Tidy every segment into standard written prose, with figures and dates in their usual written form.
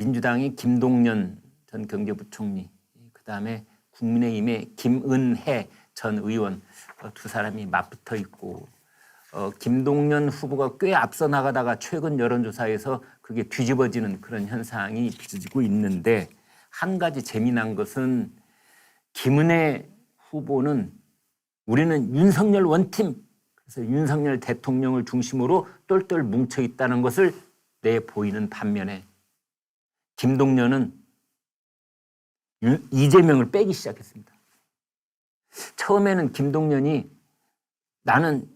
민주당의 김동연 전 경제부총리, 그다음에 국민의힘의 김은혜 전 의원 두 사람이 맞붙어 있고 김동연 후보가 꽤 앞서 나가다가 최근 여론조사에서 그게 뒤집어지는 그런 현상이 빚어지고 있는데 한 가지 재미난 것은 김은혜 후보는 우리는 윤석열 원팀, 그래서 윤석열 대통령을 중심으로 똘똘 뭉쳐 있다는 것을 내보이는 반면에 김동연은 이재명을 빼기 시작했습니다. 처음에는 김동연이 나는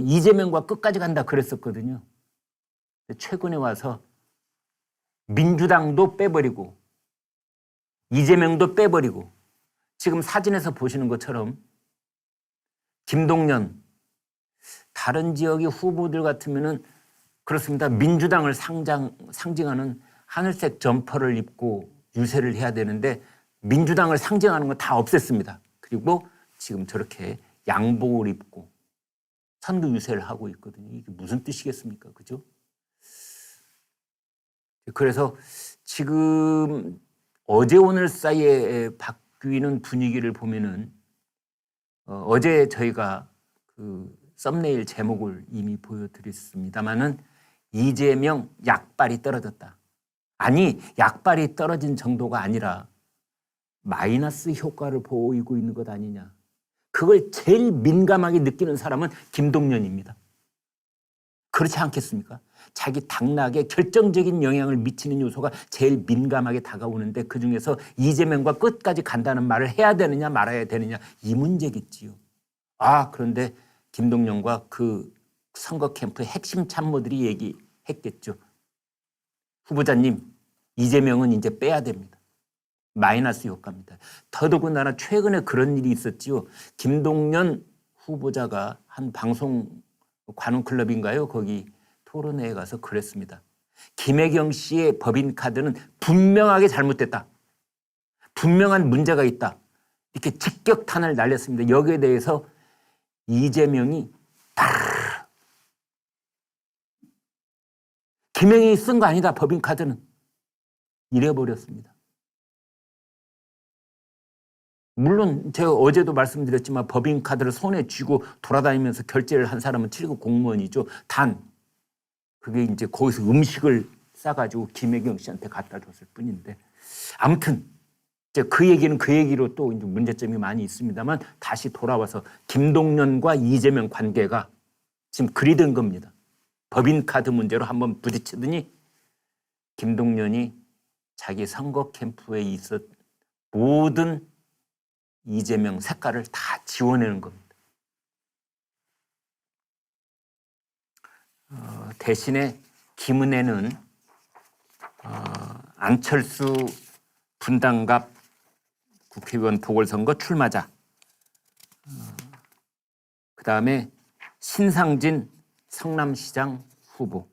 이재명과 끝까지 간다 그랬었거든요. 최근에 와서 민주당도 빼버리고 이재명도 빼버리고 지금 사진에서 보시는 것처럼 김동연 다른 지역의 후보들 같으면은 그렇습니다. 민주당을 상징하는 하늘색 점퍼를 입고 유세를 해야 되는데 민주당을 상징하는 건 다 없앴습니다. 그리고 지금 저렇게 양복을 입고 선거 유세를 하고 있거든요. 이게 무슨 뜻이겠습니까? 그죠? 그래서 지금 어제 오늘 사이에 바뀌는 분위기를 보면은 어제 저희가 그 썸네일 제목을 이미 보여드렸습니다만은 이재명 약발이 떨어졌다. 아니, 약발이 떨어진 정도가 아니라 마이너스 효과를 보이고 있는 것 아니냐. 그걸 제일 민감하게 느끼는 사람은 김동연입니다. 그렇지 않겠습니까? 자기 당락에 결정적인 영향을 미치는 요소가 제일 민감하게 다가오는데 그중에서 이재명과 끝까지 간다는 말을 해야 되느냐 말아야 되느냐 이 문제겠지요. 그런데 김동연과 그 선거 캠프의 핵심 참모들이 얘기했겠죠. 후보자님, 이재명은 이제 빼야 됩니다. 마이너스 효과입니다. 더더군다나 최근에 그런 일이 있었지요. 김동연 후보자가 한 방송 관훈클럽인가요? 거기 토론회에 가서 그랬습니다. 김혜경 씨의 법인카드는 분명하게 잘못됐다. 분명한 문제가 있다. 이렇게 직격탄을 날렸습니다. 여기에 대해서 이재명이 김혜경이 쓴 거 아니다. 법인카드는. 이래버렸습니다. 물론 제가 어제도 말씀드렸지만 법인카드를 손에 쥐고 돌아다니면서 결제를 한 사람은 7급 공무원이죠. 단 그게 이제 거기서 음식을 싸가지고 김혜경 씨한테 갖다 줬을 뿐인데 아무튼 이제 그 얘기는 그 얘기로 또 이제 문제점이 많이 있습니다만 다시 돌아와서 김동연과 이재명 관계가 지금 그리 된 겁니다. 법인카드 문제로 한번 부딪히더니 김동연이 자기 선거 캠프에 있었 모든 이재명 색깔을 다 지워내는 겁니다. 대신에 김은혜는 안철수 분당갑 국회의원 보궐선거 출마자, 그 다음에 신상진 성남시장 후보,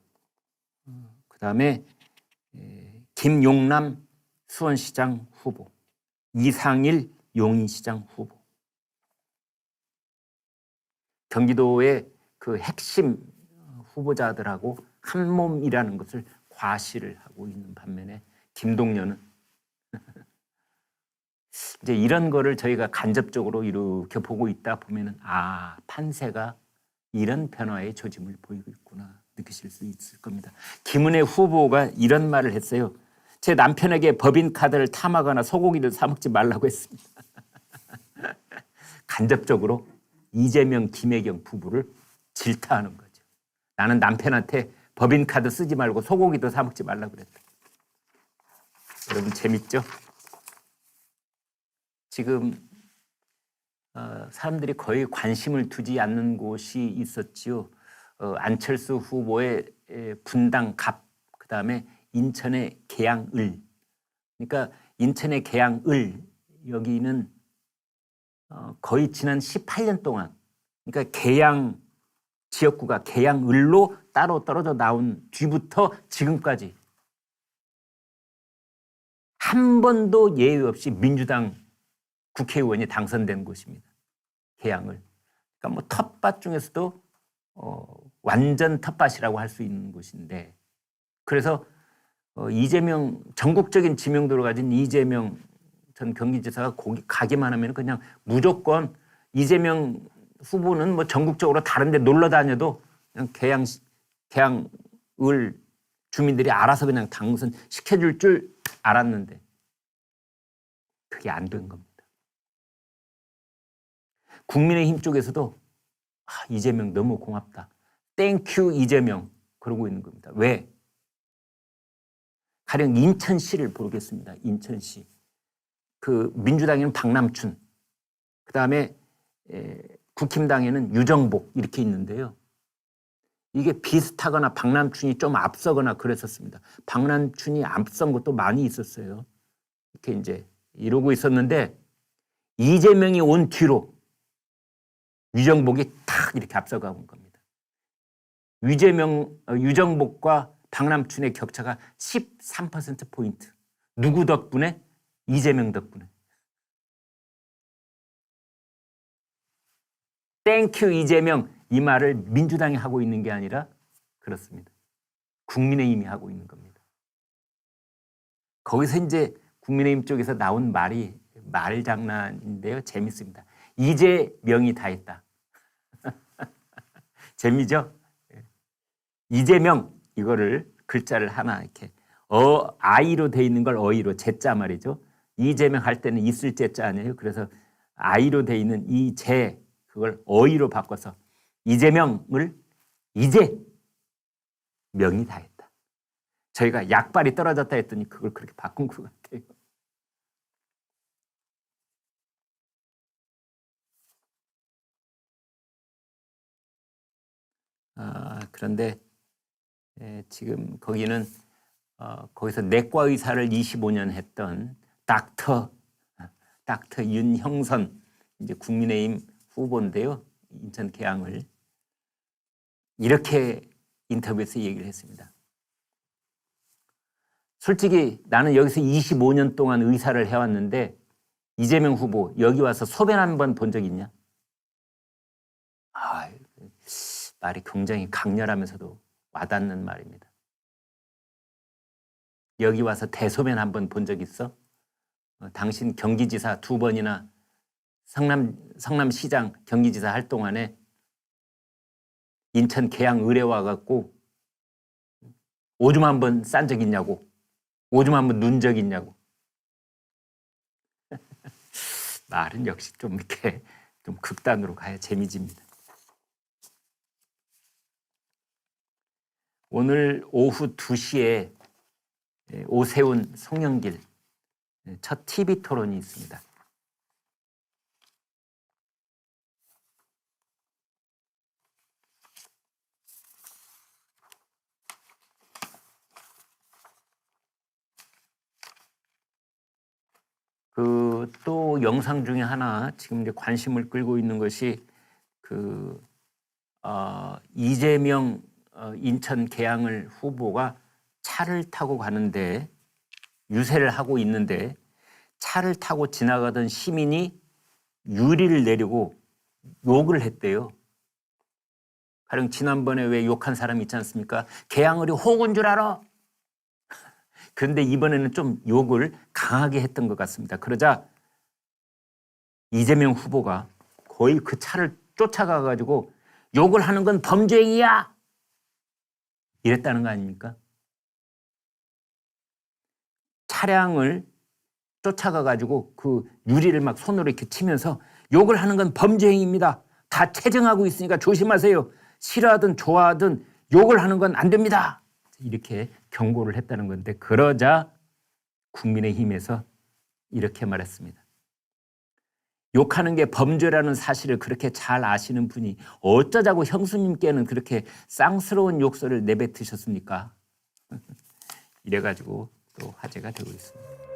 그 다음에 김용남 수원시장 후보, 이상일 용인시장 후보. 경기도의 그 핵심 후보자들하고 한 몸이라는 것을 과시를 하고 있는 반면에 김동연은 이제 이런 거를 저희가 간접적으로 이렇게 보고 있다 보면은 판세가 이런 변화의 조짐을 보이고 있구나 느끼실 수 있을 겁니다. 김은혜 후보가 이런 말을 했어요. 제 남편에게 법인카드를 탐하거나 소고기를 사 먹지 말라고 했습니다. 간접적으로 이재명, 김혜경 부부를 질타하는 거죠. 나는 남편한테 법인카드 쓰지 말고 소고기도 사 먹지 말라고 그랬다. 여러분 재밌죠? 지금 사람들이 거의 관심을 두지 않는 곳이 있었지요. 안철수 후보의 분당 갑, 그 다음에 인천의 계양을. 그러니까 인천의 계양을 여기는 거의 지난 18년 동안, 그러니까 계양 지역구가 계양을로 따로 떨어져 나온 뒤부터 지금까지 한 번도 예외 없이 민주당 국회의원이 당선된 곳입니다. 계양을. 그러니까 뭐 텃밭 중에서도 완전 텃밭이라고 할 수 있는 곳인데, 그래서 이재명 전국적인 지명도를 가진 이재명 전 경기지사가 거기 가기만 하면 그냥 무조건 이재명 후보는 뭐 전국적으로 다른데 놀러 다녀도 그냥 개항을 주민들이 알아서 그냥 당선시켜줄 줄 알았는데 그게 안 된 겁니다. 국민의힘 쪽에서도 이재명 너무 고맙다. 땡큐 이재명 그러고 있는 겁니다. 왜? 가령 인천시를 보겠습니다. 인천시. 그 민주당에는 박남춘, 그 다음에 국힘당에는 유정복 이렇게 있는데요. 이게 비슷하거나 박남춘이 좀 앞서거나 그랬었습니다. 박남춘이 앞선 것도 많이 있었어요. 이렇게 이제 이러고 있었는데 이재명이 온 뒤로 유정복이 탁 이렇게 앞서가고 온 겁니다. 유정복과 박남춘의 격차가 13%포인트. 누구 덕분에? 이재명 덕분에. 땡큐 이재명 이 말을 민주당이 하고 있는 게 아니라 그렇습니다. 국민의힘이 하고 있는 겁니다. 거기서 이제 국민의힘 쪽에서 나온 말이 말장난인데요. 재밌습니다. 이재명이 다 했다. 재미죠? 이재명 이거를 글자를 하나 이렇게 아이로 돼 있는 걸 어이로 제자 말이죠. 이재명 할 때는 있을 제자 아니에요. 그래서 아이로 돼 있는 이 제 그걸 어이로 바꿔서 이재명을 이재명이 다 했다. 저희가 약발이 떨어졌다 했더니 그걸 그렇게 바꾼 것 같아요. 그런데 지금 거기는 거기서 내과 의사를 25년 했던 닥터 윤형선 이제 국민의힘 후보인데요. 인천 계양을 이렇게 인터뷰에서 얘기를 했습니다. 솔직히 나는 여기서 25년 동안 의사를 해왔는데 이재명 후보 여기 와서 소변 한 번 본 적 있냐? 말이 굉장히 강렬하면서도 와닿는 말입니다. 여기 와서 대소변 한 번 본 적 있어? 당신 경기지사 2번이나 성남시장 경기지사 할 동안에 인천 계양 의뢰 와갖고 오줌 한 번 싼 적 있냐고, 오줌 한 번 눈 적 있냐고. 말은 역시 좀 이렇게 좀 극단으로 가야 재미집니다. 오늘 오후 2시에 오세훈, 송영길 첫 TV 토론이 있습니다. 또 영상 중에 하나 지금 이제 관심을 끌고 있는 것이 이재명 인천 계양을 후보가 차를 타고 가는데 유세를 하고 있는데 차를 타고 지나가던 시민이 유리를 내리고 욕을 했대요. 가령 지난번에 왜 욕한 사람 있지 않습니까? 계양을이 호구인 줄 알아? 그런데 이번에는 좀 욕을 강하게 했던 것 같습니다. 그러자 이재명 후보가 거의 그 차를 쫓아가가지고 욕을 하는 건 범죄행위야! 이랬다는 거 아닙니까? 차량을 쫓아가가지고 그 유리를 막 손으로 이렇게 치면서 욕을 하는 건 범죄행위입니다. 다 체증하고 있으니까 조심하세요. 싫어하든 좋아하든 욕을 하는 건 안 됩니다. 이렇게 경고를 했다는 건데 그러자 국민의힘에서 이렇게 말했습니다. 욕하는 게 범죄라는 사실을 그렇게 잘 아시는 분이 어쩌자고 형수님께는 그렇게 쌍스러운 욕설을 내뱉으셨습니까? 이래가지고 또 화제가 되고 있습니다.